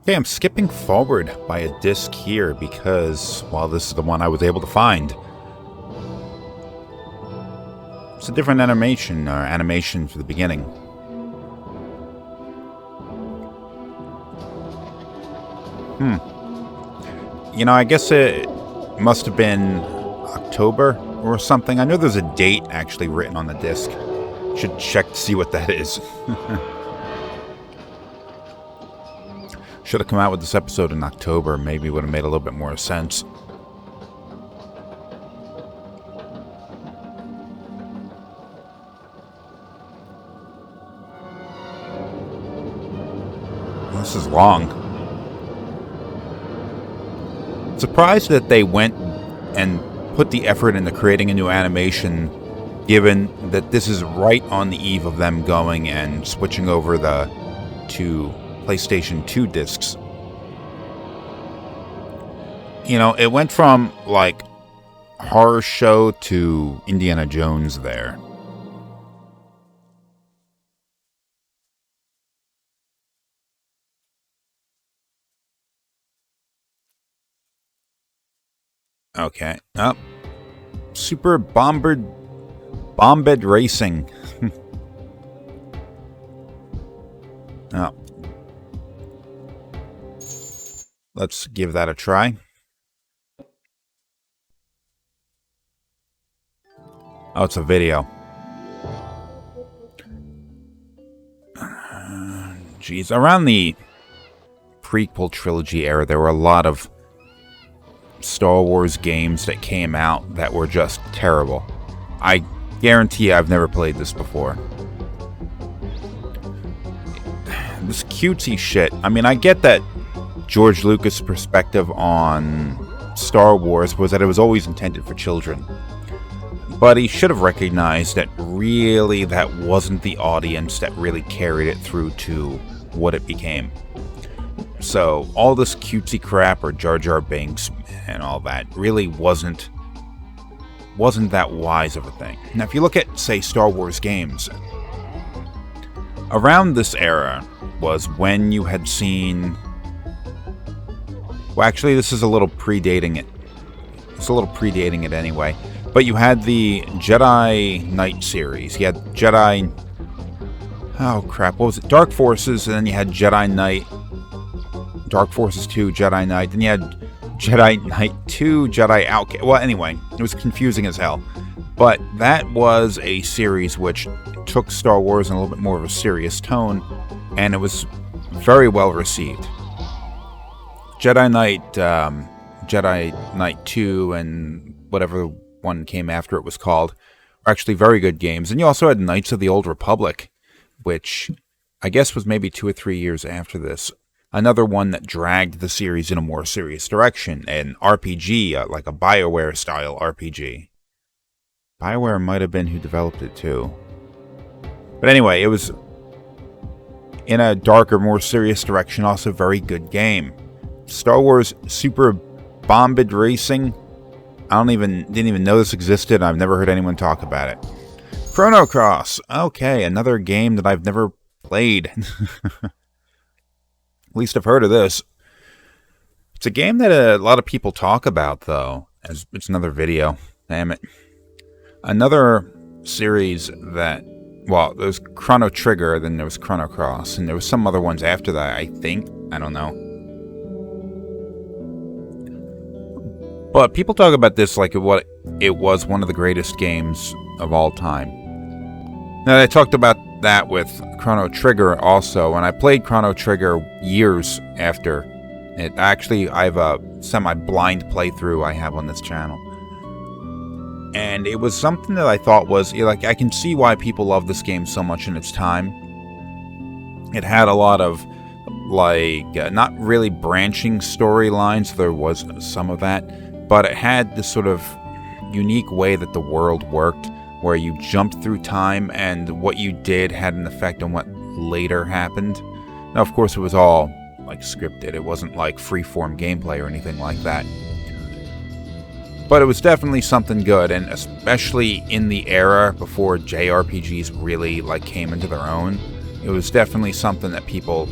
Okay, I'm skipping forward by a disc here because, well, this is the one I was able to find. It's a different animation for the beginning. You know, I guess it must have been October or something. I know there's a date actually written on the disc. Should check to see what that is. Should have come out with this episode in October. Maybe would have made a little bit more sense. This is long. Surprised that they went and put the effort into creating a new animation, given that this is right on the eve of them going and switching over to PlayStation 2 discs. You know, it went from like horror show to Indiana Jones there. Okay. Oh. Super Bombad Racing. Oh. Let's give that a try. Oh, it's a video. Geez, around the prequel trilogy era, there were a lot of Star Wars games that came out that were just terrible. I guarantee I've never played this before. This cutesy shit. I mean, I get that George Lucas' perspective on Star Wars was that it was always intended for children. But he should have recognized that really that wasn't the audience that really carried it through to what it became. So all this cutesy crap or Jar Jar Binks and all that really wasn't that wise of a thing. Now, if you look at, say, Star Wars games, around this era was when you had seen... Well, actually, this is a little predating it. It's a little predating it anyway. But you had the Jedi Knight series. You had Jedi... Oh, crap. What was it? Dark Forces, and then you had Jedi Knight... Dark Forces 2, Jedi Knight. Then you had Jedi Knight 2, Jedi Outcast. Well, anyway, it was confusing as hell. But that was a series which took Star Wars in a little bit more of a serious tone, and it was very well received. Jedi Knight 2, and whatever one came after it was called, were actually very good games. And you also had Knights of the Old Republic, which I guess was maybe 2 or 3 years after this. Another one that dragged the series in a more serious direction, an RPG, like a BioWare-style RPG. BioWare might have been who developed it, too. But anyway, it was in a darker, more serious direction, also a very good game. Star Wars Super Bombad Racing, didn't even know this existed, I've never heard anyone talk about it. Chrono Cross, okay, another game that I've never played. At least I've heard of this. It's a game that a lot of people talk about, though. As it's another video. Damn it. Another series that... Well, there was Chrono Trigger, then there was Chrono Cross, and there was some other ones after that, I think. I don't know. But people talk about this like what it was one of the greatest games of all time. Now, I talked about that with Chrono Trigger also, and I played Chrono Trigger years after it. Actually, I have a semi-blind playthrough I have on this channel. And it was something that I thought was, like, I can see why people love this game so much in its time. It had a lot of, like, not really branching storylines, there was some of that, but it had this sort of unique way that the world worked, where you jumped through time and what you did had an effect on what later happened. Now, of course, it was all, like, scripted. It wasn't, like, free-form gameplay or anything like that. But it was definitely something good, and especially in the era before JRPGs really, like, came into their own, it was definitely something that people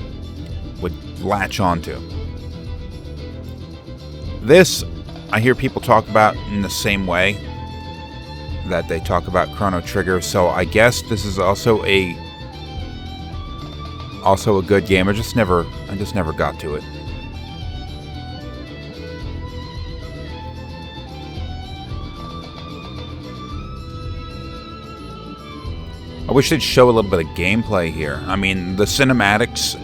would latch onto. This, I hear people talk about in the same way that they talk about Chrono Trigger, so I guess this is also a good game. I just never got to it. I wish they'd show a little bit of gameplay here. I mean, the cinematics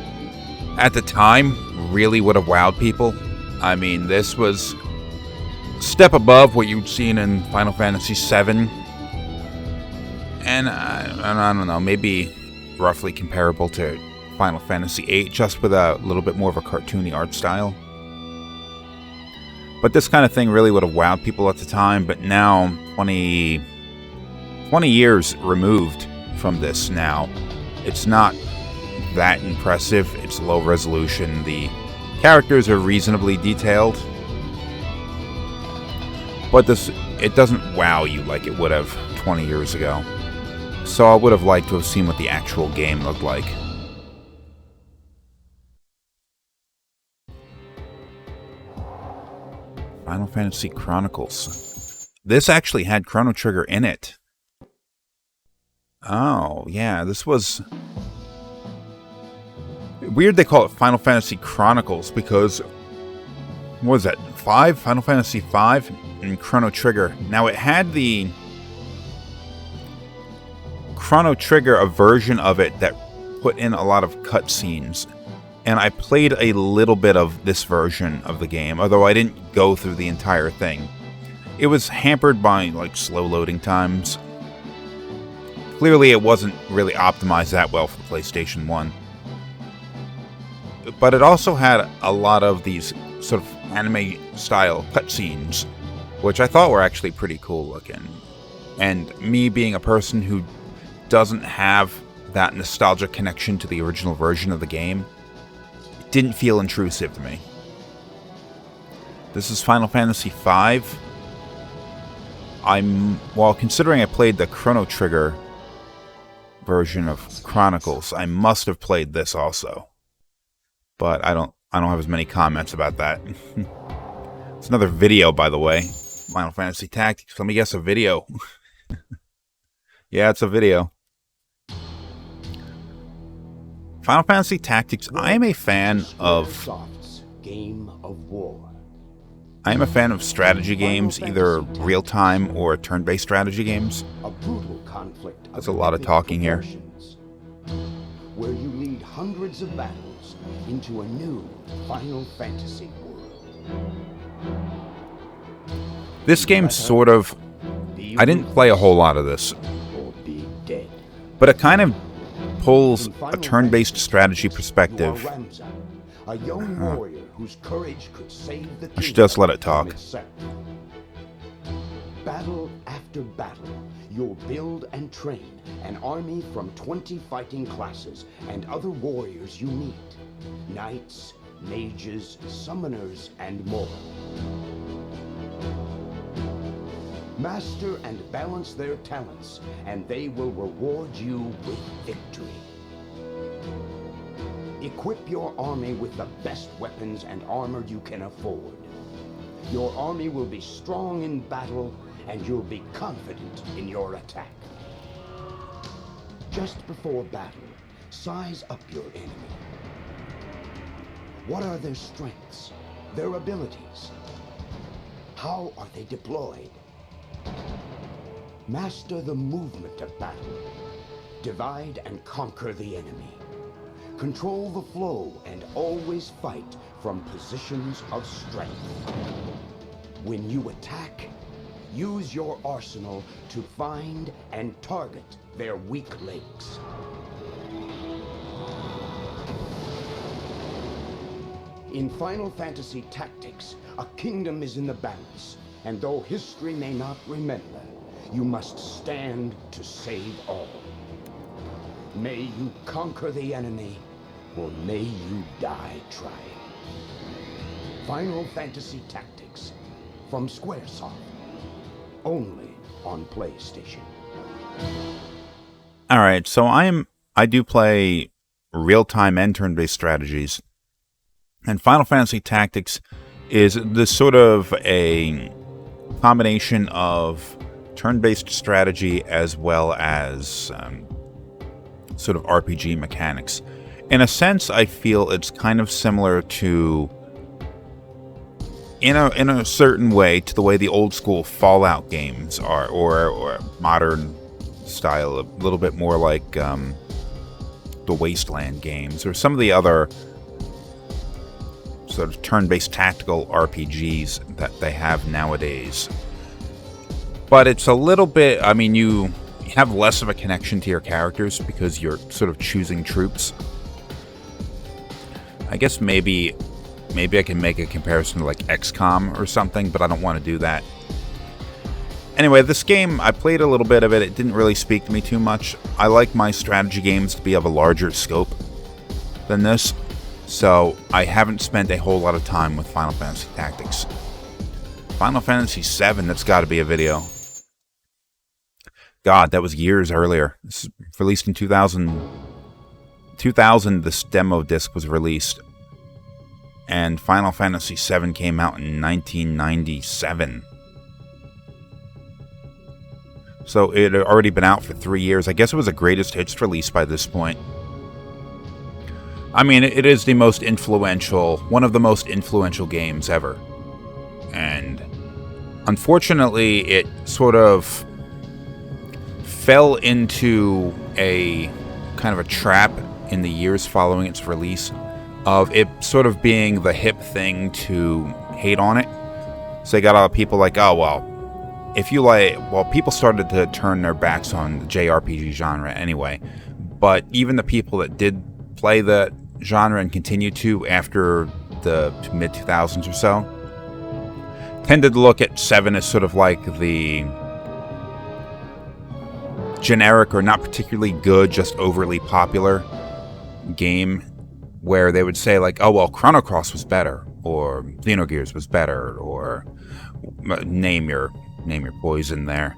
at the time really would have wowed people. I mean, this was a step above what you'd seen in Final Fantasy VII. And I don't know, maybe roughly comparable to Final Fantasy VIII, just with a little bit more of a cartoony art style. But this kind of thing really would have wowed people at the time, but now, 20 years removed from this now, it's not that impressive. It's low resolution. The characters are reasonably detailed, but it doesn't wow you like it would have 20 years ago. So I would have liked to have seen what the actual game looked like. Final Fantasy Chronicles. This actually had Chrono Trigger in it. Oh, yeah, this was... Weird they call it Final Fantasy Chronicles, because... What was that? 5? Final Fantasy V and Chrono Trigger. Now, it had the... Chrono Trigger, a version of it that put in a lot of cutscenes. And I played a little bit of this version of the game, although I didn't go through the entire thing. It was hampered by, like, slow loading times. Clearly, it wasn't really optimized that well for the PlayStation 1. But it also had a lot of these sort of anime-style cutscenes, which I thought were actually pretty cool looking. And me being a person who doesn't have that nostalgia connection to the original version of the game, it didn't feel intrusive to me. This is Final Fantasy V. While considering I played the Chrono Trigger version of Chronicles, I must have played this also. But I don't have as many comments about that. It's another video, by the way. Final Fantasy Tactics. Let me guess, a video. Yeah, it's a video. Final Fantasy Tactics. I am a fan of... Game of War. I am a fan of strategy games, either real-time or turn-based strategy games. A brutal conflict. That's a lot of talking here. Where you lead hundreds of battles into a new Final Fantasy world. This game sort of... I didn't play a whole lot of this. Or be dead. But it kind of pulls a turn-based strategy perspective. A young warrior whose courage could save the I should just let it talk. Battle after battle, you'll build and train an army from 20 fighting classes and other warriors you meet. Knights, mages, summoners, and more. Master and balance their talents, and they will reward you with victory. Equip your army with the best weapons and armor you can afford. Your army will be strong in battle, and you'll be confident in your attack. Just before battle, size up your enemy. What are their strengths, their abilities? How are they deployed? Master the movement of battle. Divide and conquer the enemy. Control the flow and always fight from positions of strength. When you attack, use your arsenal to find and target their weak links. In Final Fantasy Tactics, a kingdom is in the balance, and though history may not remember, you must stand to save all. May you conquer the enemy, or may you die trying. Final Fantasy Tactics, from Squaresoft, only on PlayStation. Alright, so I do play real-time and turn-based strategies. And Final Fantasy Tactics is this sort of a combination of turn-based strategy as well as sort of RPG mechanics. In a sense, I feel it's kind of similar to, in a certain way, to the way the old school Fallout games are, or modern style, a little bit more like the Wasteland games, or some of the other sort of turn-based tactical RPGs that they have nowadays. But it's a little bit, I mean, you have less of a connection to your characters because you're sort of choosing troops. I guess maybe I can make a comparison to like XCOM or something, but I don't want to do that. Anyway, this game, I played a little bit of it. It didn't really speak to me too much. I like my strategy games to be of a larger scope than this, so I haven't spent a whole lot of time with Final Fantasy Tactics. Final Fantasy VII, that's got to be a video. God, that was years earlier. This was released in 2000, this demo disc was released. And Final Fantasy VII came out in 1997. So it had already been out for 3 years. I guess it was a greatest hits release by this point. I mean, it is the most influential, one of the most influential games ever. And unfortunately, it sort of fell into a kind of a trap in the years following its release of it sort of being the hip thing to hate on it. So they got a lot of people like, oh, well, if you like, well, people started to turn their backs on the JRPG genre anyway. But even the people that did play the genre and continue to after the mid-2000s or so tended to look at 7 as sort of like the generic or not particularly good, just overly popular game, where they would say like, oh, well, Chrono Cross was better, or Xenogears was better, or name your poison there.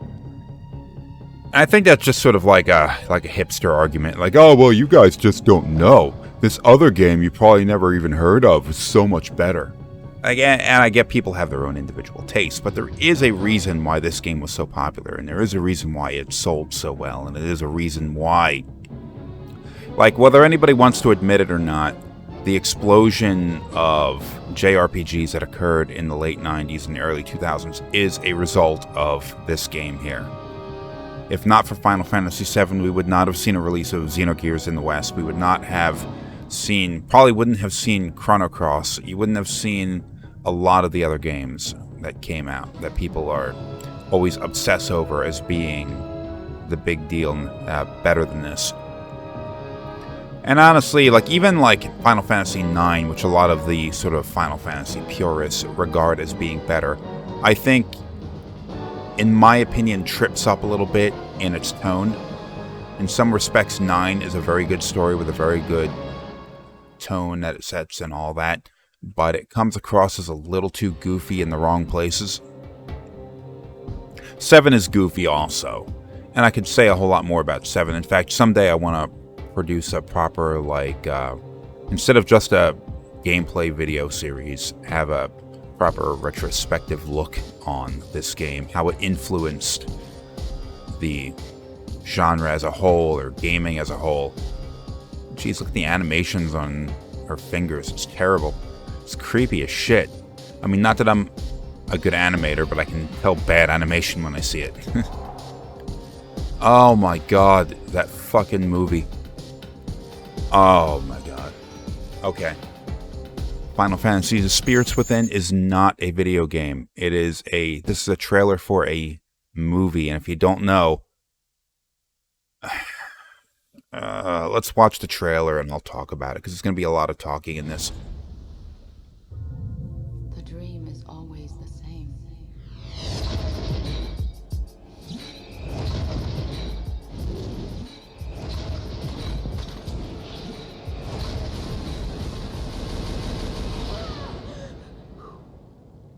And I think that's just sort of like a hipster argument, like, oh, well, you guys just don't know. This other game you probably never even heard of was so much better. Again, and I get people have their own individual tastes, but there is a reason why this game was so popular, and there is a reason why it sold so well, and it is a reason why, like, whether anybody wants to admit it or not, the explosion of JRPGs that occurred in the late 90s and the early 2000s is a result of this game here. If not for Final Fantasy VII, we would not have seen a release of Xenogears in the West. We would not have seen, probably wouldn't have seen Chrono Cross. You wouldn't have seen a lot of the other games that came out that people are always obsess over as being the big deal, better than this. And honestly, like, even like Final Fantasy IX, which a lot of the sort of Final Fantasy purists regard as being better, I think, in my opinion, trips up a little bit in its tone. In some respects, 9 is a very good story with a very good tone that it sets and all that, but it comes across as a little too goofy in the wrong places. 7 is goofy also, and I could say a whole lot more about 7. In fact, someday I want to produce a proper, like, instead of just a gameplay video series, have a proper retrospective look on this game, how it influenced the genre as a whole, or gaming as a whole. Jeez, look at the animations on her fingers. It's terrible. It's creepy as shit. I mean, not that I'm a good animator, but I can tell bad animation when I see it. Oh my god, that fucking movie. Oh my god. Okay. Final Fantasy The Spirits Within is not a video game. This is a trailer for a movie, and if you don't know, let's watch the trailer and I'll talk about it, because there's going to be a lot of talking in this. The dream is always the same.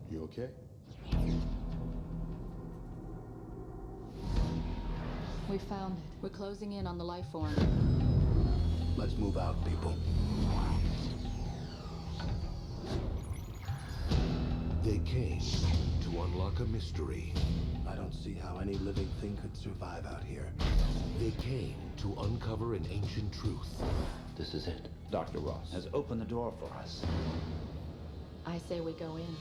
You okay? We found it. We're closing in on the life form. Let's move out, people. They came to unlock a mystery. I don't see how any living thing could survive out here. They came to uncover an ancient truth. This is it. Dr. Ross has opened the door for us. I say we go in.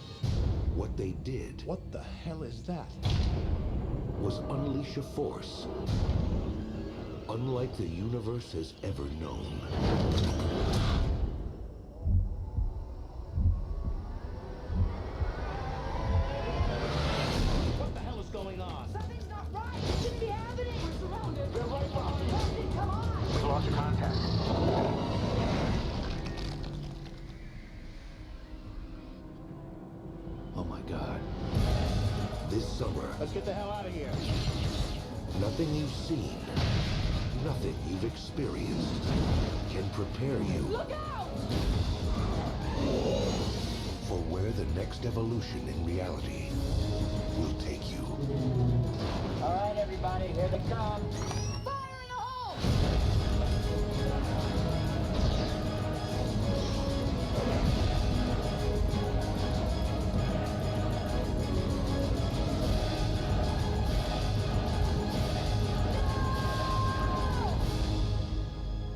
What they did What the hell is that? was unleash a force unlike the universe has ever known. What the hell is going on? Something's not right. It shouldn't be happening. We're surrounded. They're right behind us. Captain, come on. We've lost contact. Oh my God. This summer, Let's get the hell out of here. nothing you've seen, nothing you've experienced can prepare you Look out! for where the next evolution in reality will take you. All right, everybody, here they come. Fire in the hole!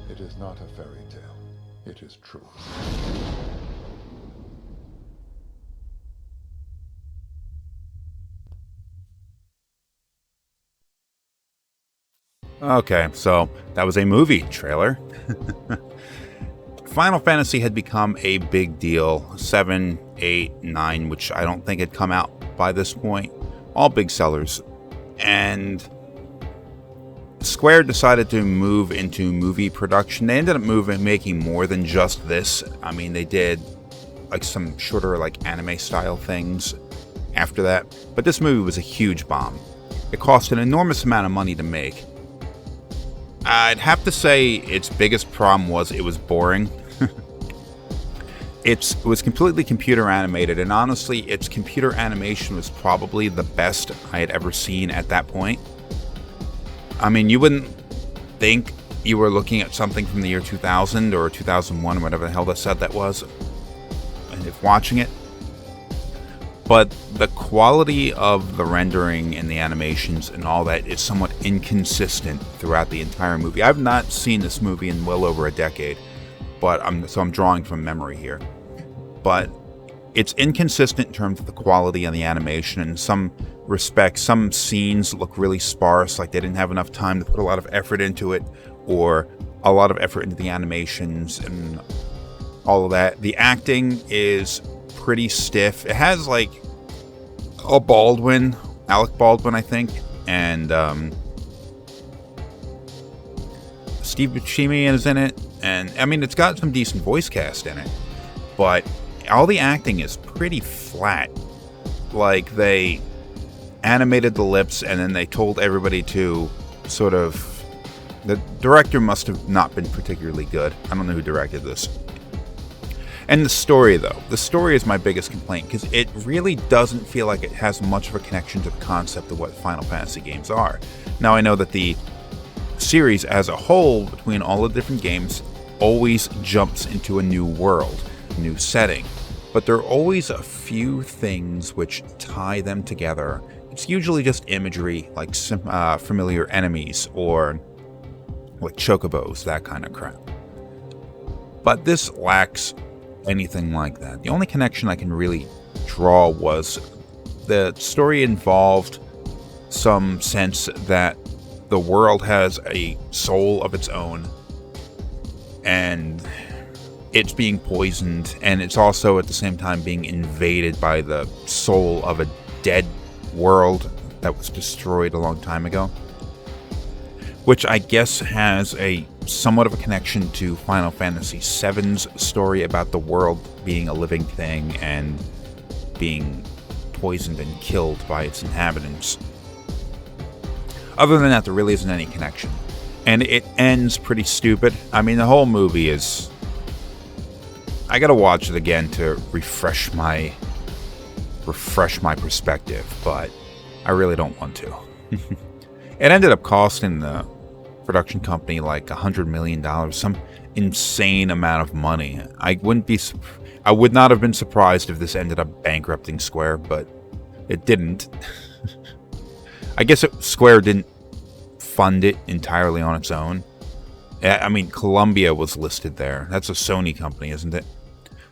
It is not a fairy tale. It is true. Okay, so that was a movie trailer. Final Fantasy had become a big deal. 7, 8, 9, which I don't think had come out by this point. All big sellers. And Square decided to move into movie production. They ended up making more than just this. I mean, they did like some shorter like anime style things after that. But this movie was a huge bomb. It cost an enormous amount of money to make. I'd have to say its biggest problem was it was boring. It was completely computer animated, and honestly, its computer animation was probably the best I had ever seen at that point. I mean, you wouldn't think you were looking at something from the year 2000 or 2001 or whatever the hell they said that was, and if watching it. But the quality of the rendering and the animations and all that is somewhat inconsistent throughout the entire movie. I've not seen this movie in well over a decade, but I'm drawing from memory here. But it's inconsistent in terms of the quality and the animation. In some respects, some scenes look really sparse, like they didn't have enough time to put a lot of effort into it, or a lot of effort into the animations and all of that. The acting is pretty stiff. It has like Alec Baldwin, I think, and Steve Buscemi is in it, and I mean, it's got some decent voice cast in it, but all the acting is pretty flat. Like, they animated the lips and then they told everybody to sort of... The director must have not been particularly good. I don't know who directed this. And the story, though. The story is my biggest complaint, because it really doesn't feel like it has much of a connection to the concept of what Final Fantasy games are. Now, I know that the series as a whole, between all the different games, always jumps into a new world, new setting. But there are always a few things which tie them together. It's usually just imagery, like familiar enemies, or like chocobos, that kind of crap. But this lacks anything like that. The only connection I can really draw was the story involved some sense that the world has a soul of its own, and it's being poisoned, and it's also at the same time being invaded by the soul of a dead world that was destroyed a long time ago, which I guess has a somewhat of a connection to Final Fantasy VII's story about the world being a living thing and being poisoned and killed by its inhabitants. Other than that, there really isn't any connection. And it ends pretty stupid. I mean, the whole movie is... I gotta watch it again to refresh my perspective, but I really don't want to. It ended up costing the production company like $100 million, some insane amount of money. I would not have been surprised if this ended up bankrupting Square, but it didn't. I guess Square didn't fund it entirely on its own. I mean, Columbia was listed there. That's a Sony company, isn't it?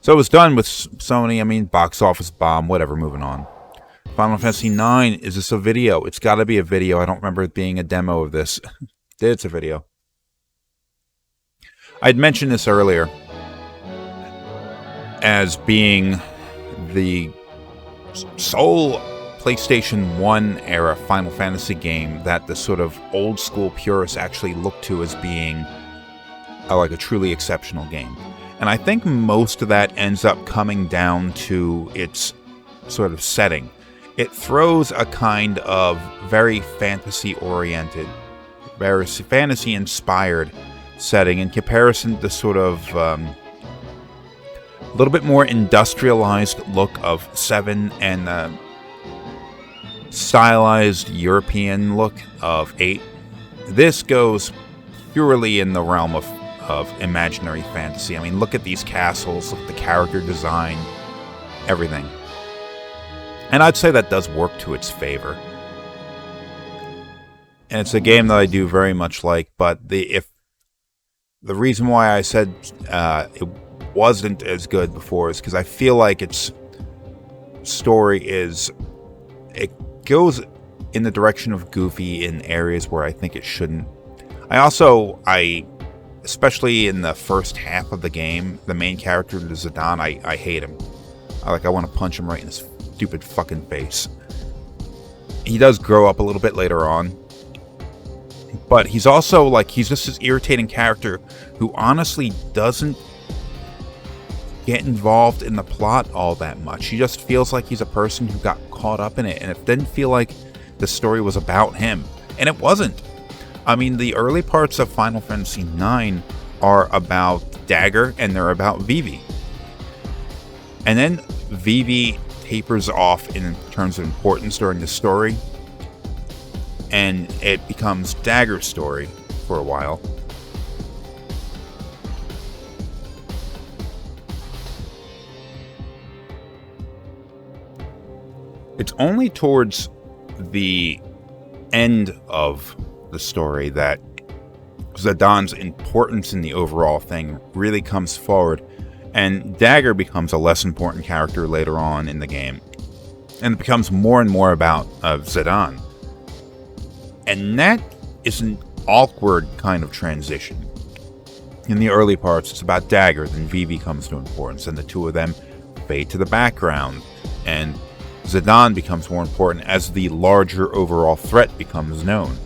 So it was done with Sony. I mean, box office bomb, whatever, moving on. Final Fantasy IX, is this a video? It's got to be a video. I don't remember it being a demo of this. It's a video. I'd mentioned this earlier as being the sole PlayStation 1 era Final Fantasy game that the sort of old school purists actually look to as being like a truly exceptional game. And I think most of that ends up coming down to its sort of setting. It throws a kind of very fantasy-oriented, very fantasy-inspired setting in comparison to sort of a little bit more industrialized look of VII and the stylized European look of VIII. This goes purely in the realm of imaginary fantasy. I mean, look at these castles, look at the character design, everything. And I'd say that does work to its favor. And it's a game that I do very much like, but the reason why I said it wasn't as good before is because I feel like its story it goes in the direction of goofy in areas where I think it shouldn't. Especially in the first half of the game, the main character, Zidane, I hate him. I want to punch him right in his stupid fucking face. He does grow up a little bit later on, but he's also he's just this irritating character who honestly doesn't get involved in the plot all that much. He just feels like he's a person who got caught up in it, and it didn't feel like the story was about him, and it wasn't. I mean, the early parts of Final Fantasy IX are about Dagger, and they're about Vivi. And then Vivi tapers off in terms of importance during the story, and it becomes Dagger's story for a while. It's only towards the end of the story that Zidane's importance in the overall thing really comes forward, and Dagger becomes a less important character later on in the game, and it becomes more and more about Zidane. And that is an awkward kind of transition. In the early parts, it's about Dagger, then Vivi comes to importance, and the two of them fade to the background, and Zidane becomes more important as the larger overall threat becomes known.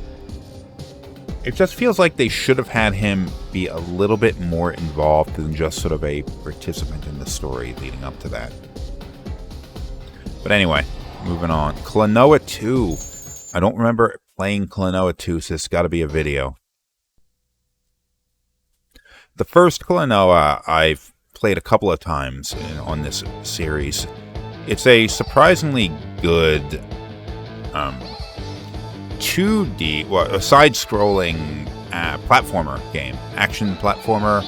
It just feels like they should have had him be a little bit more involved than just sort of a participant in the story leading up to that. But anyway, moving on. Klonoa 2. I don't remember playing Klonoa 2, so it's got to be a video. The first Klonoa I've played a couple of times on this series. It's a surprisingly good 2D, a side-scrolling platformer game. Action platformer.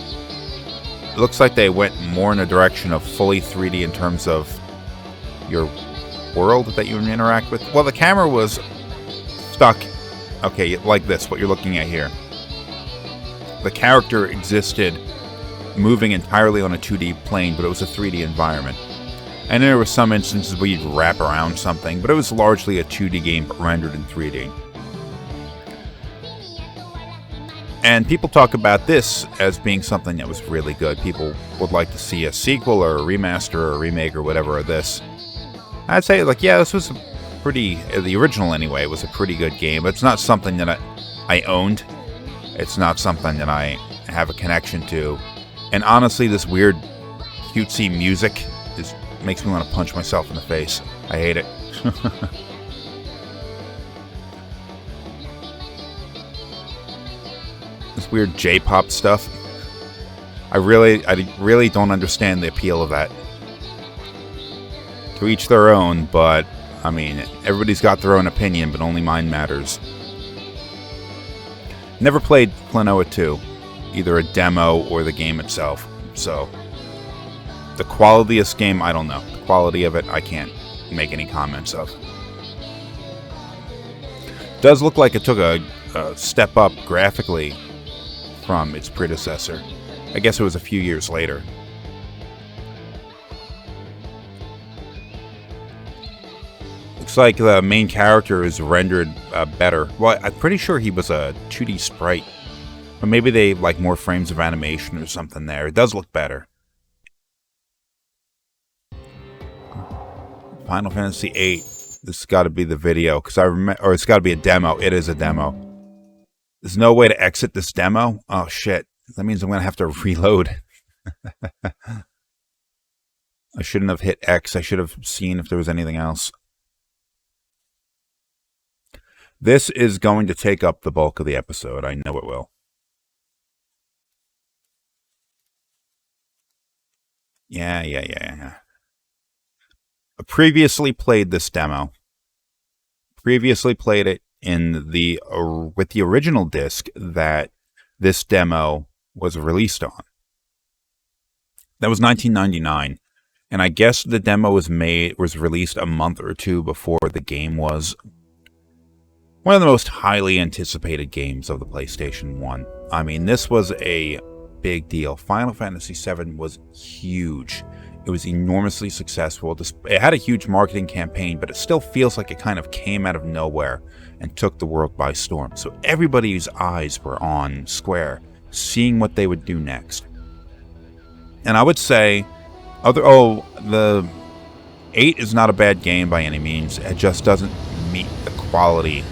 It looks like they went more in a direction of fully 3D in terms of your world that you interact with. Well, the camera was stuck, okay, like this, what you're looking at here. The character existed moving entirely on a 2D plane, but it was a 3D environment. And there were some instances where you'd wrap around something, but it was largely a 2D game but rendered in 3D. And people talk about this as being something that was really good. People would like to see a sequel or a remaster or a remake or whatever of this. I'd say, yeah, this was the original anyway, was a pretty good game, but it's not something that I owned. It's not something that I have a connection to. And honestly, this weird cutesy music makes me want to punch myself in the face. I hate it. This weird J-pop stuff. I really don't understand the appeal of that. To each their own, but I mean, everybody's got their own opinion, but only mine matters. Never played Klonoa 2. either a demo or the game itself. So, the quality of this game, I don't know. The quality of it, I can't make any comments of. Does look like it took a step up graphically from its predecessor. I guess it was a few years later. Looks like the main character is rendered better. Well, I'm pretty sure he was a 2D sprite. But maybe they have like more frames of animation or something there. It does look better. Final Fantasy VIII. This has got to be the video, because I remember, or it's got to be a demo. It is a demo. There's no way to exit this demo. Oh shit! That means I'm gonna have to reload. I shouldn't have hit X. I should have seen if there was anything else. This is going to take up the bulk of the episode. I know it will. Yeah. I previously played this demo. Previously played it in the with the original disc that this demo was released on. That was 1999, and I guess the demo was released a month or two before the game was. One of the most highly anticipated games of the PlayStation 1. I mean, this was a big deal. Final Fantasy VII was huge. It was enormously successful. It had a huge marketing campaign, but it still feels like it kind of came out of nowhere and took the world by storm. So everybody's eyes were on Square, seeing what they would do next. And I would say, the 8 is not a bad game by any means. It just doesn't meet the quality.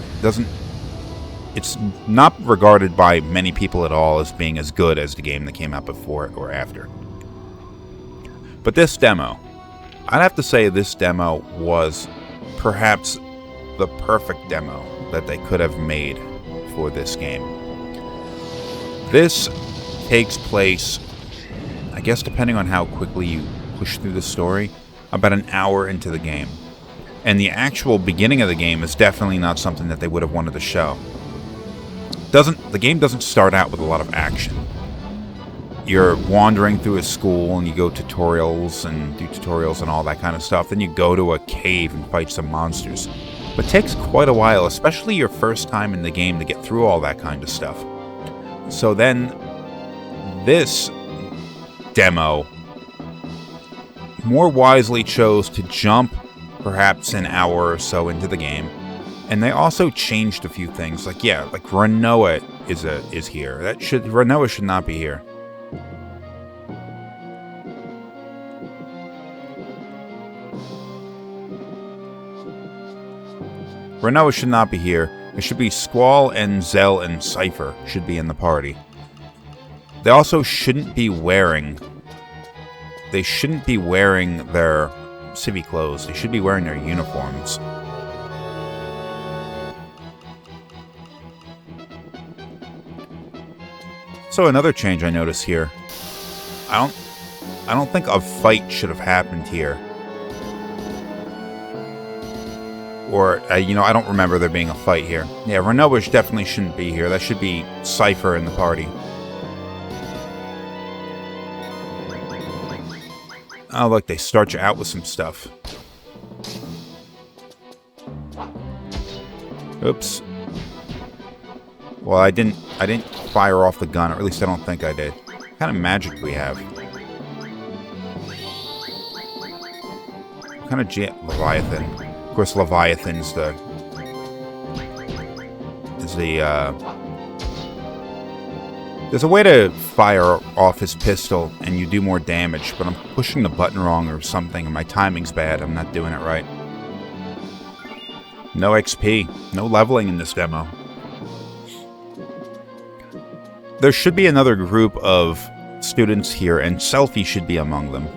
It's not regarded by many people at all as being as good as the game that came out before it or after. But this demo, I'd have to say this demo was perhaps the perfect demo that they could have made for this game. This takes place, I guess depending on how quickly you push through the story, about an hour into the game. And the actual beginning of the game is definitely not something that they would have wanted to show. The game doesn't start out with a lot of action. You're wandering through a school and you go tutorials and do tutorials and all that kind of stuff. Then you go to a cave and fight some monsters. But it takes quite a while, especially your first time in the game, to get through all that kind of stuff. So then, this demo more wisely chose to jump perhaps an hour or so into the game, and they also changed a few things. Like Klonoa is here. Klonoa should not be here. Klonoa should not be here. It should be Squall and Zell and Cypher should be in the party. They also shouldn't be wearing their civvy clothes. They should be wearing their uniforms. So another change I notice here. I don't think a fight should have happened here. Or I don't remember there being a fight here. Yeah, Klonoa definitely shouldn't be here. That should be Cypher in the party. Oh, look, they start you out with some stuff. Oops. Well, I didn't fire off the gun, or at least I don't think I did. What kind of magic do we have? What kind of Leviathan? Of course, Leviathan's There's a way to fire off his pistol and you do more damage, but I'm pushing the button wrong or something and my timing's bad. I'm not doing it right. No XP. No leveling in this demo. There should be another group of students here, and Selphie should be among them.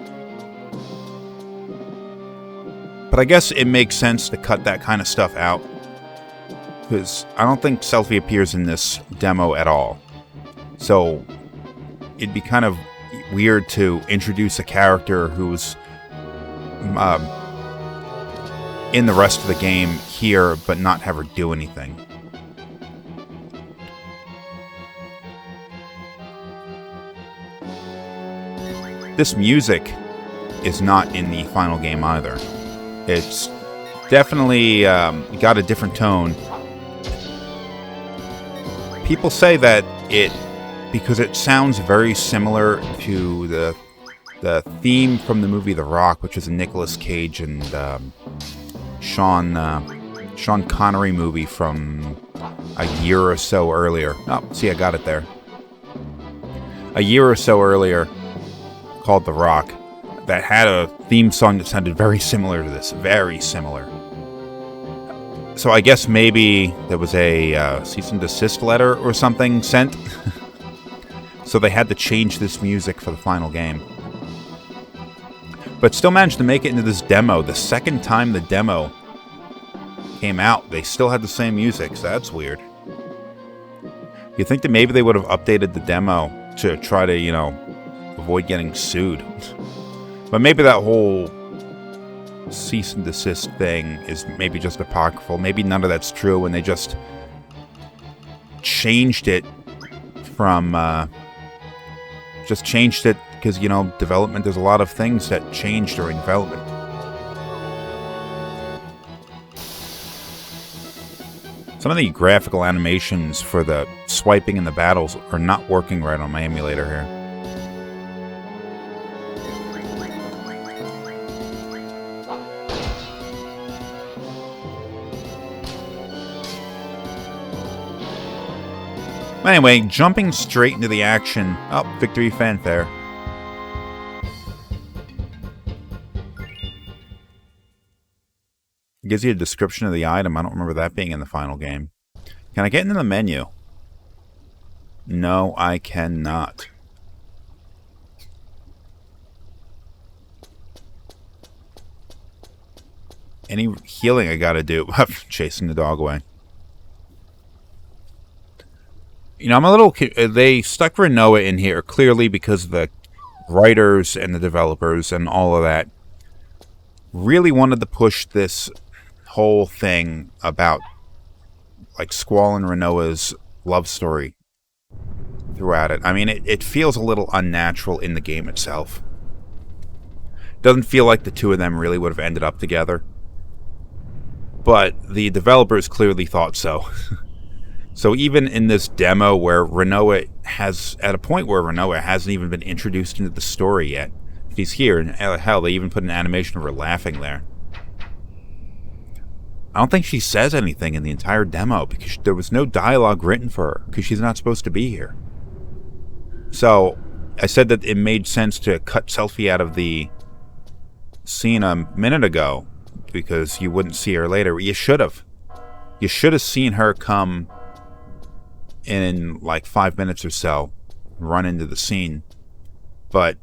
But I guess it makes sense to cut that kind of stuff out, because I don't think Selphie appears in this demo at all. So it'd be kind of weird to introduce a character who's in the rest of the game here, but not have her do anything. this music is not in the final game either. It's definitely got a different tone. People say that because it sounds very similar to the theme from the movie The Rock, which is a Nicolas Cage and Sean Connery movie from a year or so earlier. Oh, see, I got it there. A year or so earlier, called The Rock, that had a theme song that sounded very similar to this. Very similar. So I guess maybe there was a cease and desist letter or something sent. So they had to change this music for the final game. But still managed to make it into this demo. The second time the demo came out, they still had the same music, so that's weird. You'd think that maybe they would have updated the demo to try to, avoid getting sued. But maybe that whole cease and desist thing is maybe just apocryphal. Maybe none of that's true, and they just changed it from... just changed it because, development, there's a lot of things that change during development. Some of the graphical animations for the swiping in the battles are not working right on my emulator here. Anyway, jumping straight into the action. Oh, victory fanfare. It gives you a description of the item. I don't remember that being in the final game. Can I get into the menu? No, I cannot. Any healing I gotta do? Chasing the dog away. I'm a little... They stuck Klonoa in here clearly because the writers and the developers and all of that really wanted to push this whole thing about, Squall and Klonoa's love story throughout it. I mean, it feels a little unnatural in the game itself. Doesn't feel like the two of them really would have ended up together. But the developers clearly thought so. So even in this demo where Klonoa has, at a point where Klonoa hasn't even been introduced into the story yet, he's here, and hell, they even put an animation of her laughing there. I don't think she says anything in the entire demo because there was no dialogue written for her because she's not supposed to be here. So I said that it made sense to cut Selphie out of the scene a minute ago because you wouldn't see her later. You should have. You should have seen her come in 5 minutes or so, run into the scene. But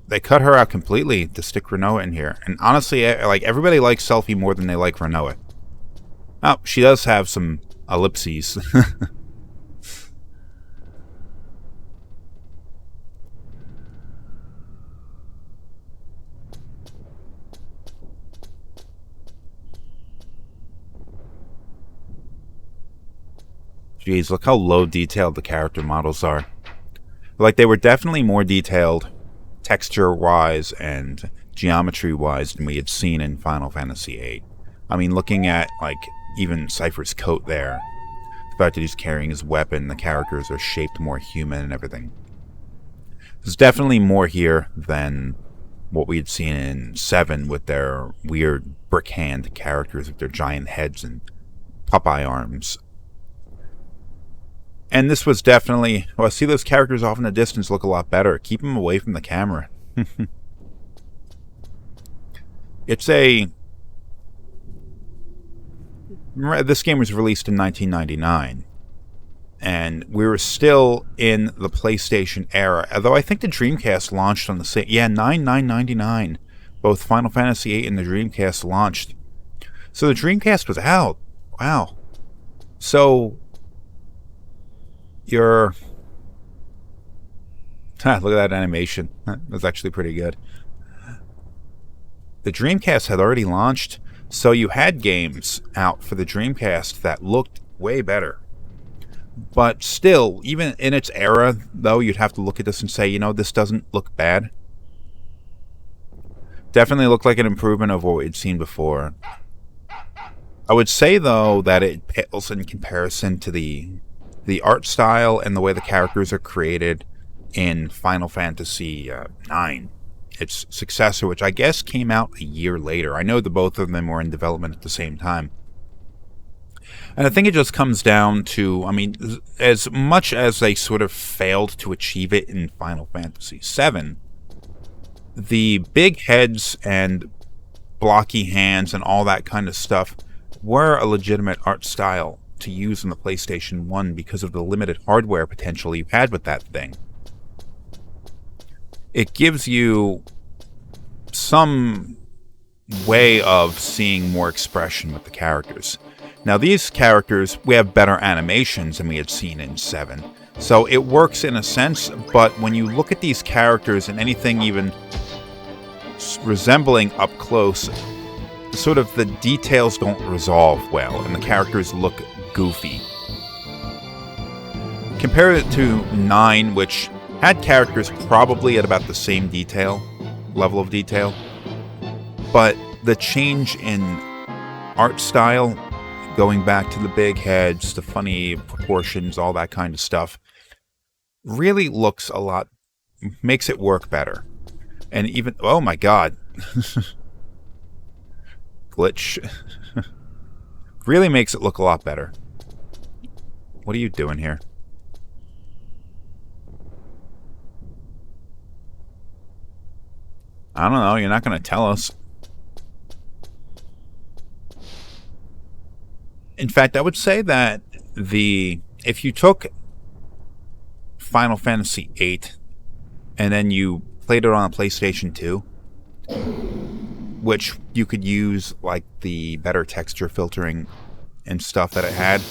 they cut her out completely to stick Klonoa in here. And honestly, everybody likes Selphie more than they like Klonoa. Oh, she does have some ellipses. Jeez, look how low detailed the character models are. They were definitely more detailed texture-wise and geometry-wise than we had seen in Final Fantasy VIII. I mean, looking at, even Cypher's coat there, the fact that he's carrying his weapon, the characters are shaped more human and everything. There's definitely more here than what we had seen in VII with their weird brick-hand characters with their giant heads and Popeye arms. And this was definitely... Well, I see those characters off in the distance look a lot better. Keep them away from the camera. It's a... This game was released in 1999. And we were still in the PlayStation era. Although I think the Dreamcast launched on the same... Yeah, 9/9/99. Both Final Fantasy VIII and the Dreamcast launched. So the Dreamcast was out. Wow. So... Look at that animation. That's actually pretty good. The Dreamcast had already launched, so you had games out for the Dreamcast that looked way better. But still, even in its era, though, you'd have to look at this and say, this doesn't look bad. Definitely looked like an improvement of what we'd seen before. I would say, though, that it pales in comparison to the art style and the way the characters are created in Final Fantasy IX, its successor, which I guess came out a year later. I know the both of them were in development at the same time. And I think it just comes down to, I mean, as much as they sort of failed to achieve it in Final Fantasy VII, the big heads and blocky hands and all that kind of stuff were a legitimate art style to use in the PlayStation 1 because of the limited hardware potential you had with that thing. It gives you some way of seeing more expression with the characters. Now, these characters, we have better animations than we had seen in 7. So it works in a sense, but when you look at these characters and anything even resembling up close, sort of the details don't resolve well, and the characters look goofy. Compare it to 9, which had characters probably at about the same level of detail, but the change in art style, going back to the big heads, the funny proportions, all that kind of stuff, really looks a lot, makes it work better. And even, oh my god, glitch, really makes it look a lot better. What are you doing here? I don't know, you're not going to tell us. In fact, I would say that if you took Final Fantasy VIII and then you played it on a PlayStation 2, which you could use like the better texture filtering and stuff that it had,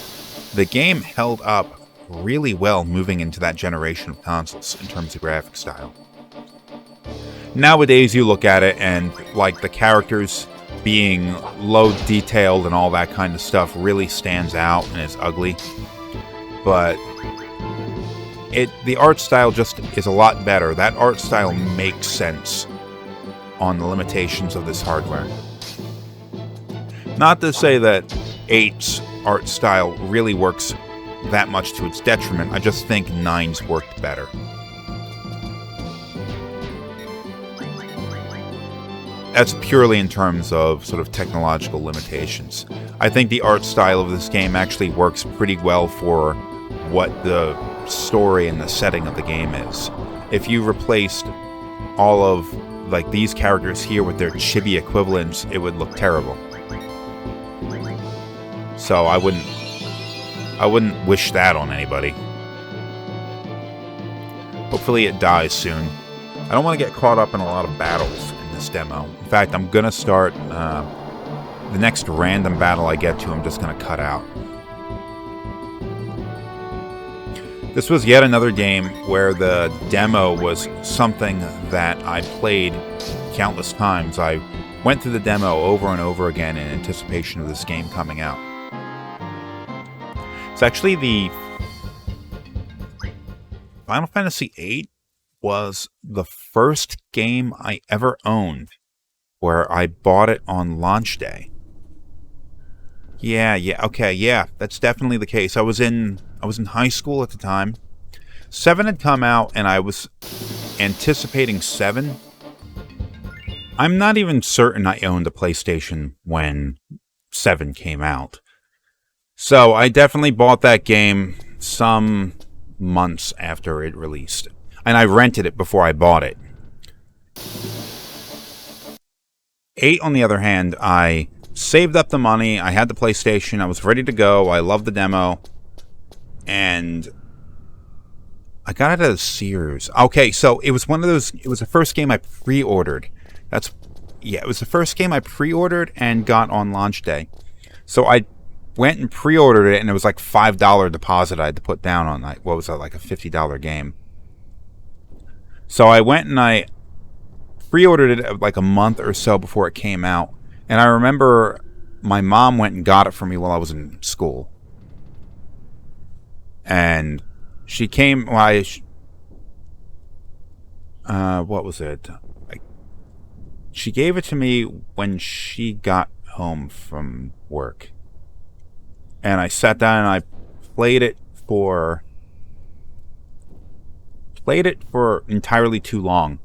the game held up really well moving into that generation of consoles in terms of graphic style. Nowadays you look at it and like the characters being low detailed and all that kind of stuff really stands out and is ugly, but the art style just is a lot better. That art style makes sense on the limitations of this hardware. Not to say that 8's art style really works that much to its detriment, I just think 9's worked better. That's purely in terms of sort of technological limitations. I think the art style of this game actually works pretty well for what the story and the setting of the game is. If you replaced all of like these characters here with their chibi equivalents, it would look terrible. So I wouldn't wish that on anybody. Hopefully it dies soon. I don't want to get caught up in a lot of battles in this demo. In fact, I'm gonna start the next random battle I get to, I'm just gonna cut out. This was yet another game where the demo was something that I played countless times. I went through the demo over and over again in anticipation of this game coming out. It's actually the Final Fantasy VIII was the first game I ever owned where I bought it on launch day. Yeah, that's definitely the case. I was in high school at the time. 7 had come out and I was anticipating 7. I'm not even certain I owned a PlayStation when 7 came out. So I definitely bought that game some months after it released. And I rented it before I bought it. 8, on the other hand, I saved up the money. I had the PlayStation. I was ready to go. I loved the demo. And I got it at Sears. Okay, so it was one of those... It was the first game I pre-ordered. It was the first game I pre-ordered and got on launch day. So I went and pre-ordered it, and it was like $5 deposit I had to put down on, like, what was that, like a $50 game. So I went and I pre-ordered it like a month or so before it came out. And I remember my mom went and got it for me while I was in school. And she came, what was it? She gave it to me when she got home from work. And I sat down and I played it for entirely too long.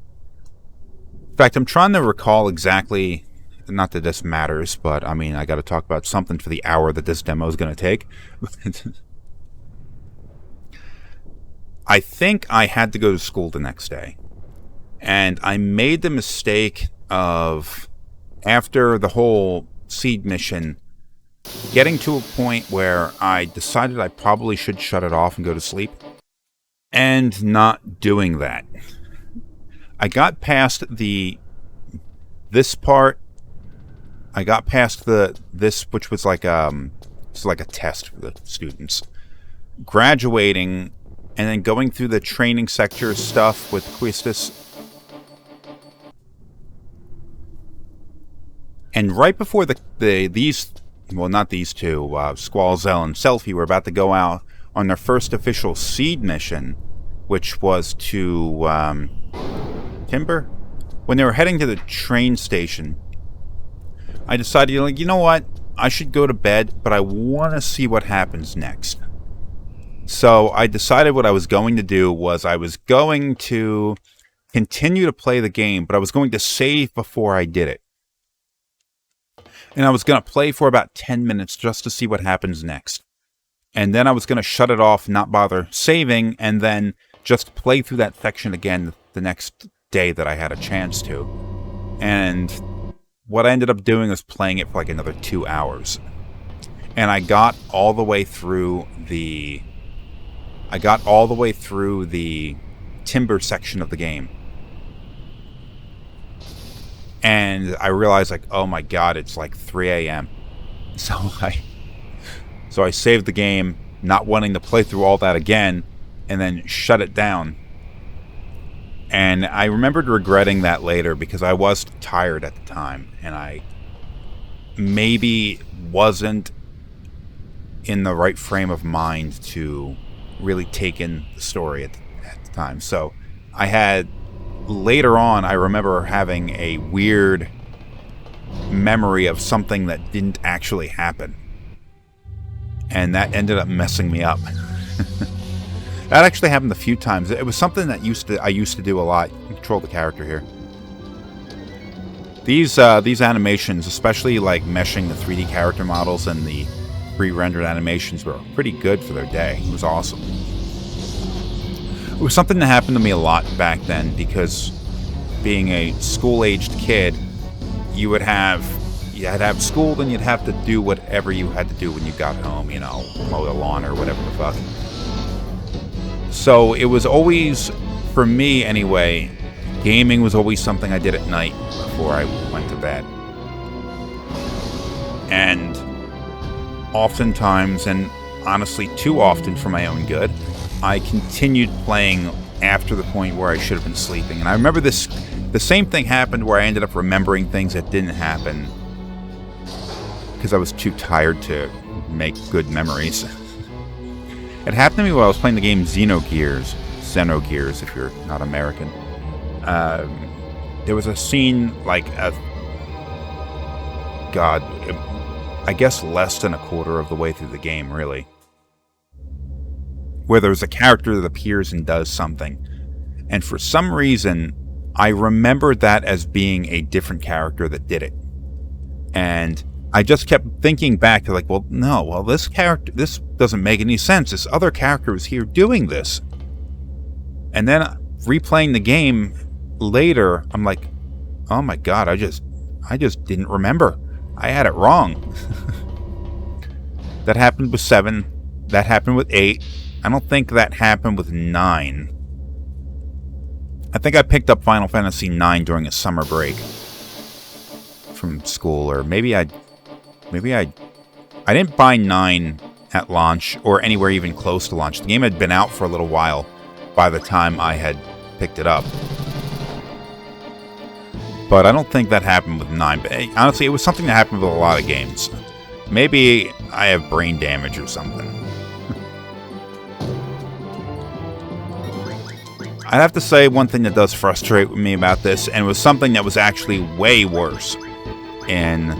In fact, I'm trying to recall exactly, not that this matters, but I mean, I got to talk about something for the hour that this demo is going to take. I think I had to go to school the next day. And I made the mistake of, after the whole seed mission, getting to a point where I decided I probably should shut it off and go to sleep, and not doing that. I got past this part. I got past this, which was like it's like a test for the students. Graduating, and then going through the training sector stuff with Quistis. And right before not these two, Squallzell and Selfie were about to go out on their first official seed mission, which was to Timber. When they were heading to the train station, I decided, you know what? I should go to bed, but I want to see what happens next. So I decided what I was going to do was I was going to continue to play the game, but I was going to save before I did it. And I was going to play for about 10 minutes just to see what happens next. And then I was going to shut it off, not bother saving, and then just play through that section again the next day that I had a chance to. And what I ended up doing was playing it for like another 2 hours. And I got all the way through the timber section of the game. And I realized, like, oh my god, it's like 3 a.m. So I saved the game, not wanting to play through all that again, and then shut it down. And I remembered regretting that later because I was tired at the time, and I maybe wasn't in the right frame of mind to really take in the story at the time. So I had... Later on, I remember having a weird memory of something that didn't actually happen. And that ended up messing me up. That actually happened a few times. It was something that I used to do a lot. Control the character here. These animations, especially like meshing the 3D character models and the pre-rendered animations, were pretty good for their day. It was awesome. It was something that happened to me a lot back then because being a school-aged kid, you'd have school, then you'd have to do whatever you had to do when you got home, mow the lawn or whatever the fuck. So it was always, for me anyway, gaming was always something I did at night before I went to bed. And oftentimes, and honestly too often for my own good, I continued playing after the point where I should have been sleeping. And I remember the same thing happened where I ended up remembering things that didn't happen because I was too tired to make good memories. It happened to me while I was playing the game Xenogears if you're not American. There was a scene like I guess less than a quarter of the way through the game, really, where there's a character that appears and does something. And for some reason, I remembered that as being a different character that did it. And I just kept thinking back to this doesn't make any sense. This other character was here doing this. And then replaying the game later, I'm like, oh my god, I just didn't remember. I had it wrong. That happened with 7. That happened with 8. I don't think that happened with 9. I think I picked up Final Fantasy IX during a summer break from school, or maybe I didn't buy 9 at launch or anywhere even close to launch. The game had been out for a little while by the time I had picked it up. But I don't think that happened with 9. But honestly, it was something that happened with a lot of games. Maybe I have brain damage or something. I'd have to say one thing that does frustrate me about this, and it was something that was actually way worse in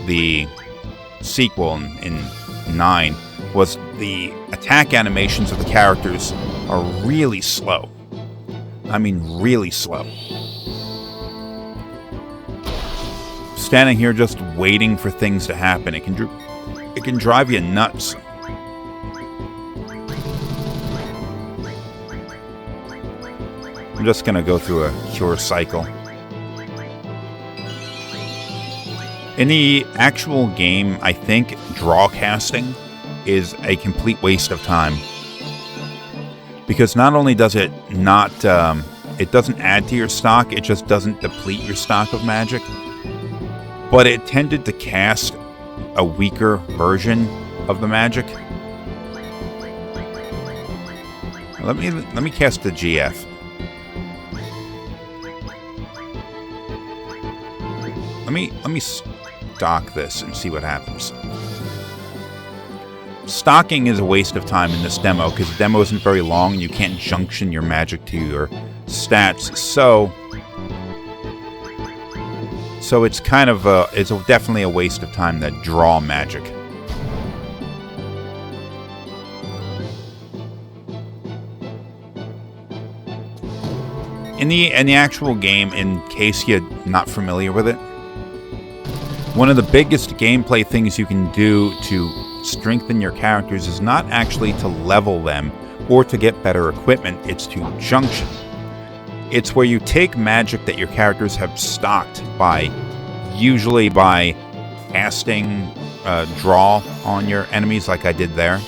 the sequel in 9, was the attack animations of the characters are really slow. I mean, really slow. Standing here just waiting for things to happen, it can drive you nuts. I'm just gonna go through a cure cycle. In the actual game, I think draw casting is a complete waste of time. Because not only does it not, it doesn't add to your stock, it just doesn't deplete your stock of magic. But it tended to cast a weaker version of the magic. Let me cast the GF. Let me stock this and see what happens. Stocking is a waste of time in this demo because the demo isn't very long and you can't junction your magic to your stats. So it's kind of definitely a waste of time to draw magic. In the actual game, in case you're not familiar with it, one of the biggest gameplay things you can do to strengthen your characters is not actually to level them or to get better equipment, it's to junction. It's where you take magic that your characters have stocked usually by casting draw on your enemies like I did there.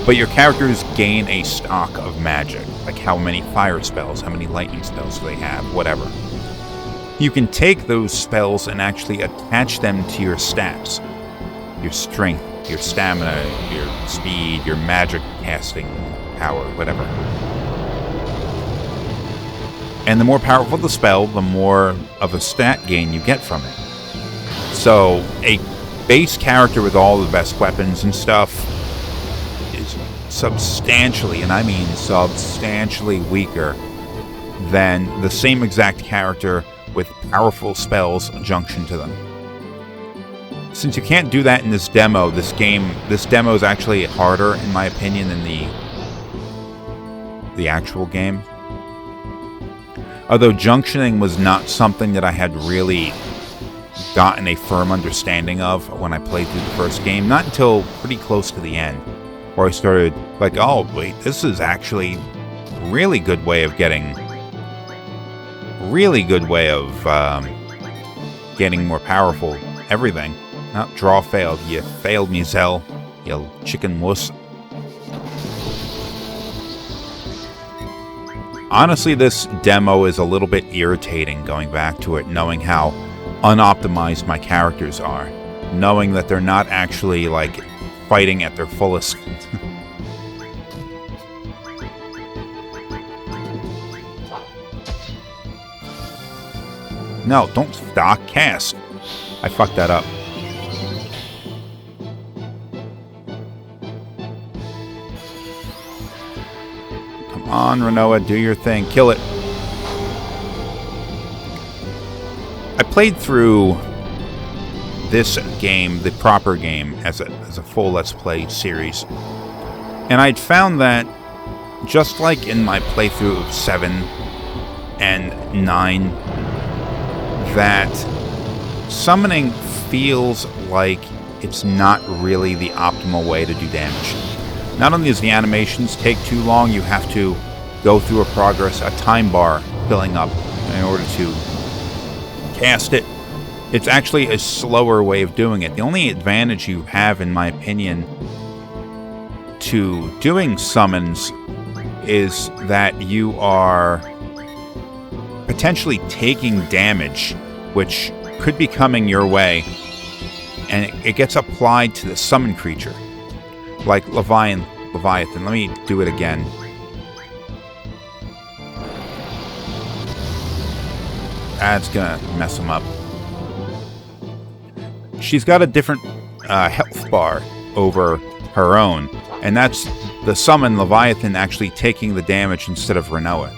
But your characters gain a stock of magic, like how many fire spells, how many lightning spells do they have, whatever. You can take those spells and actually attach them to your stats. Your strength, your stamina, your speed, your magic casting power, whatever. And the more powerful the spell, the more of a stat gain you get from it. So, a base character with all the best weapons and stuff is substantially, and I mean substantially weaker than the same exact character with powerful spells junction to them. Since you can't do that in this demo, this demo is actually harder, in my opinion, than the actual game. Although junctioning was not something that I had really gotten a firm understanding of when I played through the first game, not until pretty close to the end, where I started like, oh wait, this is actually a really good way of getting more powerful everything. No, draw failed. You failed me, Zell. You chicken wuss. Honestly, this demo is a little bit irritating going back to it, knowing how unoptimized my characters are. Knowing that they're not actually, like, fighting at their fullest. No, don't stock cast. I fucked that up. Come on, Renoa, do your thing. Kill it. I played through this game, the proper game, as a full Let's Play series. And I'd found that, just like in my playthrough of 7 and 9, that summoning feels like it's not really the optimal way to do damage. Not only does the animations take too long, you have to go through a time bar filling up in order to cast it. It's actually a slower way of doing it. The only advantage you have, in my opinion, to doing summons is that you are potentially taking damage, which could be coming your way, and it gets applied to the summon creature. Like Leviathan. Let me do it again. That's gonna mess him up. She's got a different health bar over her own, and that's the summon Leviathan actually taking the damage instead of Renoa.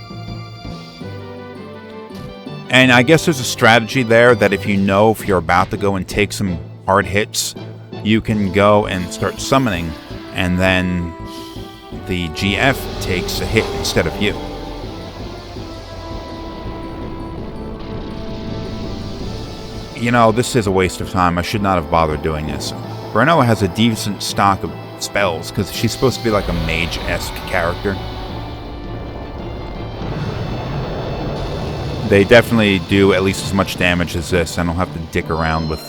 And I guess there's a strategy there that if you're about to go and take some hard hits, you can go and start summoning, and then the GF takes a hit instead of you. You know, this is a waste of time. I should not have bothered doing this. Renoa has a decent stock of spells, because she's supposed to be like a mage-esque character. They definitely do at least as much damage as this. I don't have to dick around with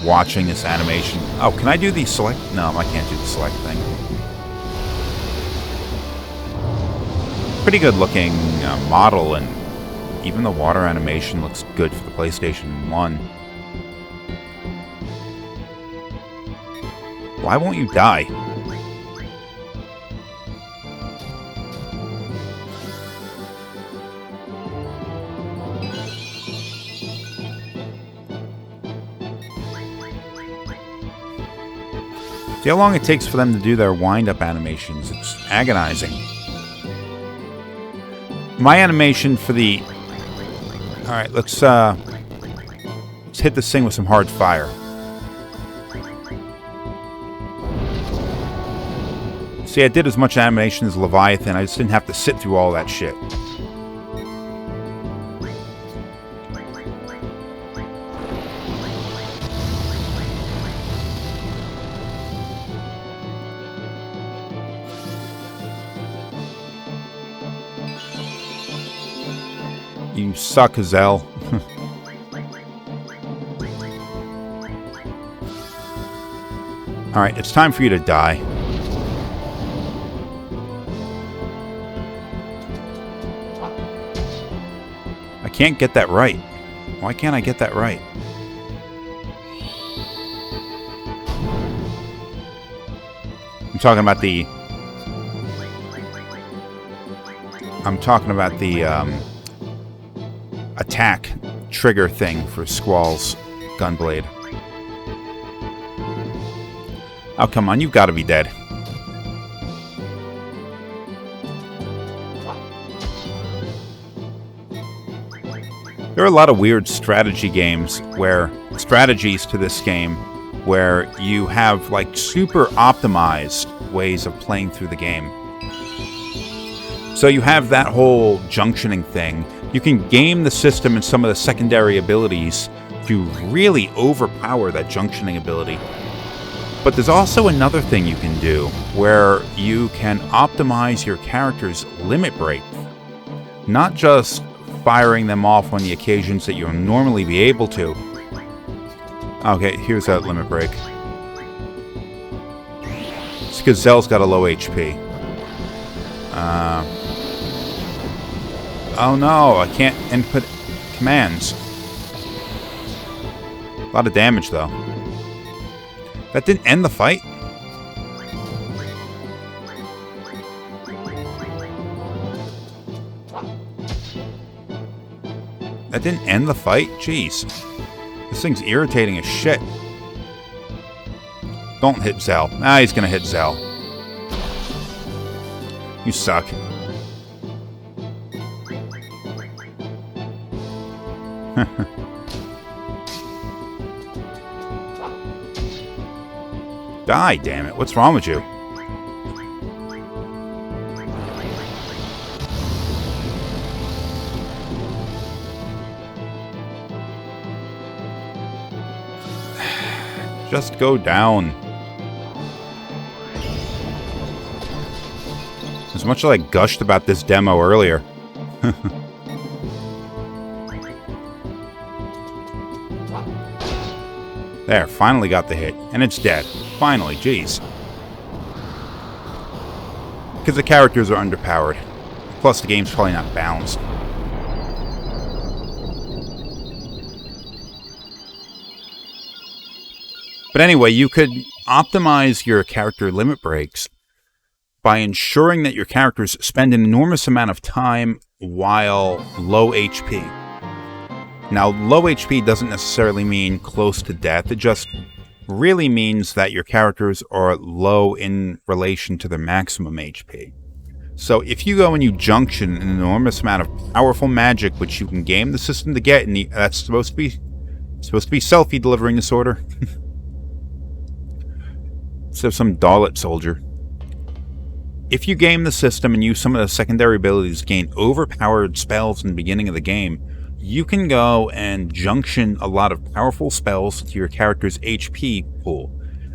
watching this animation. Oh, can I do the select? No, I can't do the select thing. Pretty good looking model, and even the water animation looks good for the PlayStation 1. Why won't you die? See how long it takes for them to do their wind-up animations. It's agonizing. My animation for the... Alright, let's hit this thing with some hard fire. See, I did as much animation as Leviathan. I just didn't have to sit through all that shit. You suck, Hazel. Alright, it's time for you to die. I can't get that right. Why can't I get that right? I'm talking about the attack trigger thing for Squall's Gunblade. Oh, come on, you've got to be dead. There are a lot of weird strategies to this game where you have like super optimized ways of playing through the game. So you have that whole junctioning thing. You can game the system and some of the secondary abilities to really overpower that junctioning ability. But there's also another thing you can do where you can optimize your character's limit break. Not just firing them off on the occasions that you'll normally be able to. Okay, here's that limit break. It's because Zell's got a low HP. Oh no, I can't input commands. A lot of damage, though. That didn't end the fight? That didn't end the fight? Jeez. This thing's irritating as shit. Don't hit Zell. Ah, he's gonna hit Zell. You suck. Die, damn it. What's wrong with you? Just go down. As much as I gushed about this demo earlier. There, finally got the hit. And it's dead. Finally, jeez. Because the characters are underpowered. Plus, the game's probably not balanced. But anyway, you could optimize your character limit breaks by ensuring that your characters spend an enormous amount of time while low HP. Now, low HP doesn't necessarily mean close to death. It just really means that your characters are low in relation to their maximum HP. So if you go and you junction an enormous amount of powerful magic, which you can game the system to get, and that's supposed to be selfie delivering this order. So some Dalit soldier. If you game the system and use some of the secondary abilities to gain overpowered spells in the beginning of the game, you can go and junction a lot of powerful spells to your character's HP pool,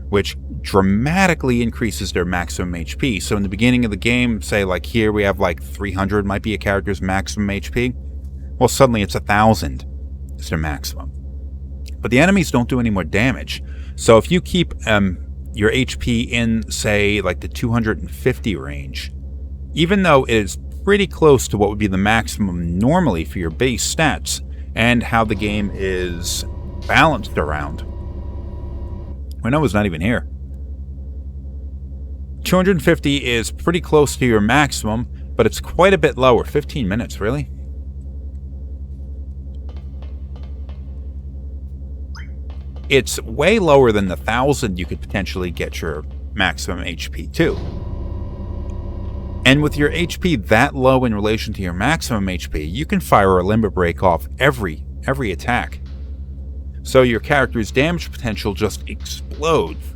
which dramatically increases their maximum HP. So in the beginning of the game, say like here we have like 300 might be a character's maximum HP. Well, suddenly it's 1,000 is their maximum. But the enemies don't do any more damage. So if you keep your HP in, say, like the 250 range, even though it is pretty close to what would be the maximum normally for your base stats and how the game is balanced around. Renoa's not even here. 250 is pretty close to your maximum, but it's quite a bit lower. 15 minutes, really? It's way lower than the 1,000 you could potentially get your maximum HP to. And with your HP that low in relation to your maximum HP, you can fire a limit break off every attack. So your character's damage potential just explodes.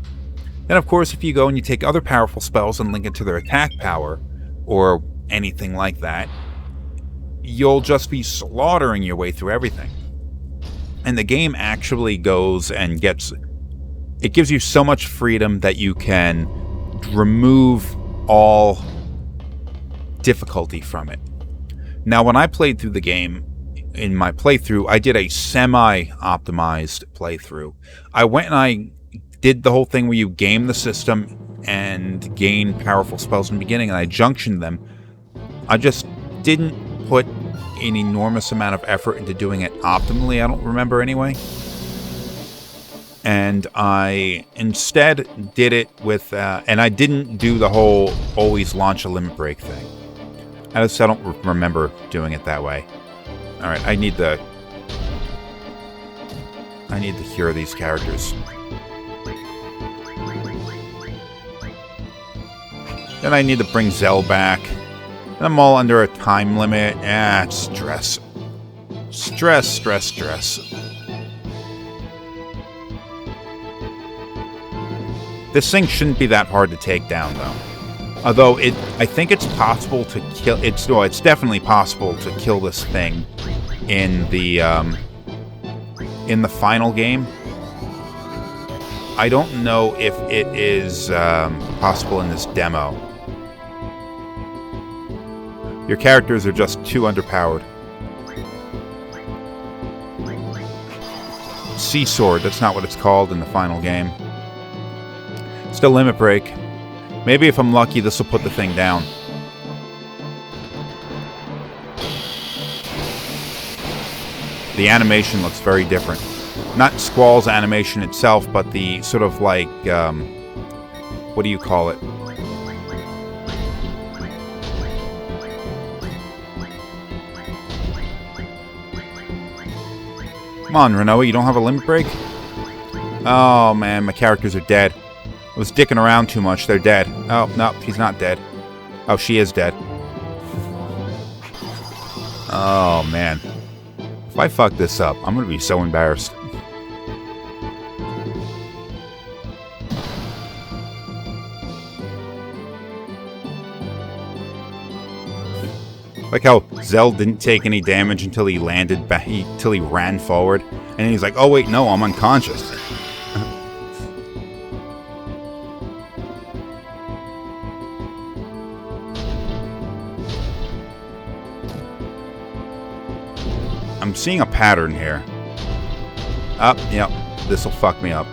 Then of course if you go and you take other powerful spells and link it to their attack power, or anything like that, you'll just be slaughtering your way through everything. And the game actually goes and it gives you so much freedom that you can remove all difficulty from it. Now, when I played through the game, in my playthrough, I did a semi-optimized playthrough. I went and I did the whole thing where you game the system and gain powerful spells in the beginning, and I junctioned them. I just didn't put an enormous amount of effort into doing it optimally, I don't remember anyway. And I instead did it with, and I didn't do the whole always launch a limit break thing. I don't remember doing it that way. Alright, I need to cure these characters. Then I need to bring Zell back. And I'm all under a time limit. It's stress. Stress. This thing shouldn't be that hard to take down, though. Although I think it's possible to kill. It's definitely possible to kill this thing in the final game. I don't know if it is possible in this demo. Your characters are just too underpowered. Sea Sword, that's not what it's called in the final game. Still limit break. Maybe if I'm lucky, this will put the thing down. The animation looks very different. Not Squall's animation itself, but the sort of like, what do you call it? Come on, Renoa, you don't have a limit break? Oh man, my characters are dead. I was dicking around too much, they're dead. Oh, no, he's not dead. Oh, she is dead. Oh man. If I fuck this up, I'm gonna be so embarrassed. Like how Zell didn't take any damage until he landed back, until he ran forward. And he's like, oh wait, no, I'm unconscious. I'm seeing a pattern here. Yep, this'll fuck me up.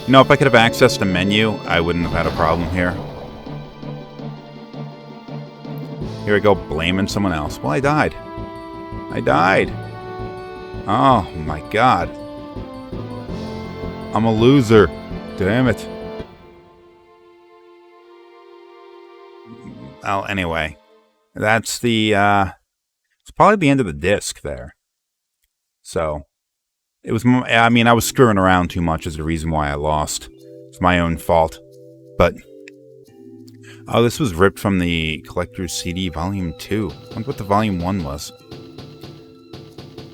You know, if I could have accessed a menu, I wouldn't have had a problem here. Here we go, blaming someone else. Well, I died. Oh, my God. I'm a loser. Damn it. Well, anyway. That's the, it's probably the end of the disc there. So, It was, I mean, I was screwing around too much is the reason why I lost. It's my own fault. But, oh, this was ripped from the Collector's CD Volume 2. I wonder what the Volume 1 was.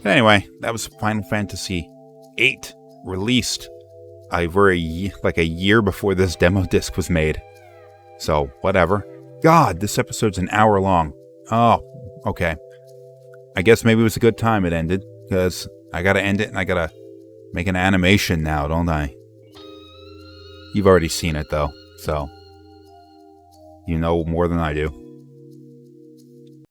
But anyway, that was Final Fantasy VIII, released over like a year before this demo disc was made. So, whatever. God, this episode's an hour long. Oh, okay. I guess maybe it was a good time it ended, because I gotta end it and I gotta make an animation now, don't I? You've already seen it though, so you know more than I do.